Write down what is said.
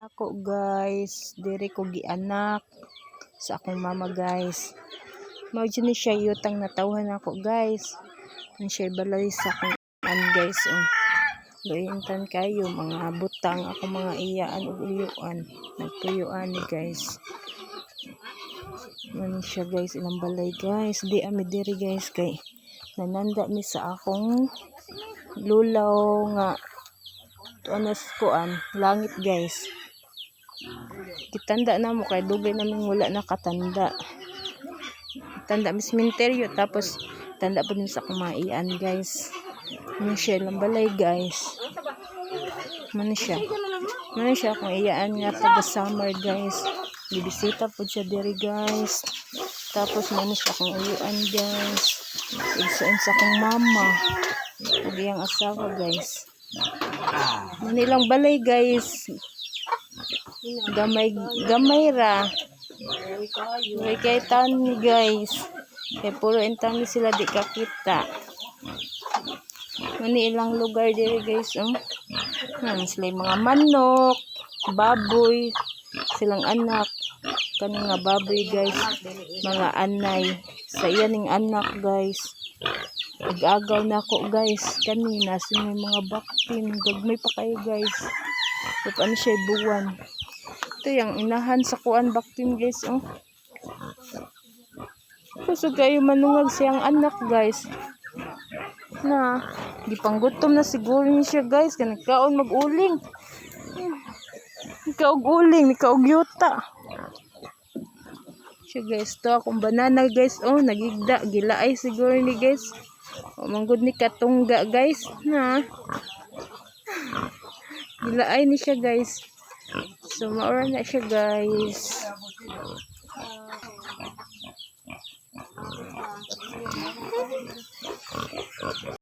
Ako guys, diri ko gianak sa akong mama guys. Mao ni siya yutang natawhan ako guys. Ang siya balay sa akong an guys. Luintan kayo mga butang ako mga iyaan ug uyuan. Nagtuyuan ni guys. Mani siya guys ilang balay guys. Di ami diri guys kay nananda mi sa akong lulaw nga tuanas kuan langit guys. Kitanda na mo kay dugay namin wala nakatanda. Tanda mi sementeryo tapos tanda pa din sa kumaian guys. Ano siya lambalay guys. Ano siya kung iyaan nga taga summer guys. Bibisita po siya diri guys. Tapos ano siya kung uyuan guys. Igsuon sa akong mama. Ug iyang asawa guys. Manilang balay guys. Gamay ra. Way kay tani guys. Kay puro entang sila di kakita. Mani ilang lugar diri guys sila mga manok, baboy, silang anak. Kani nga baboy guys, mga anay. Sa iyaning anak guys. Ag-agaw na ako guys. Kanina sila mga baktin. Gagmay pa kayo guys. Ano siya buwan. Ito yung inahan sa kuan baktin guys. Puso kayo manungag siyang anak guys. Na, gipanggutom na siguro niya siya guys. Kanagkaon mag-uling. Nikaog-uling, nikaog-yuta. Siya guys, to akong banana guys. Nagigda, gilaay siguro ni guys. Manggod ni katungga guys. Na, gilaay ni siya guys. So, maura na siya guys.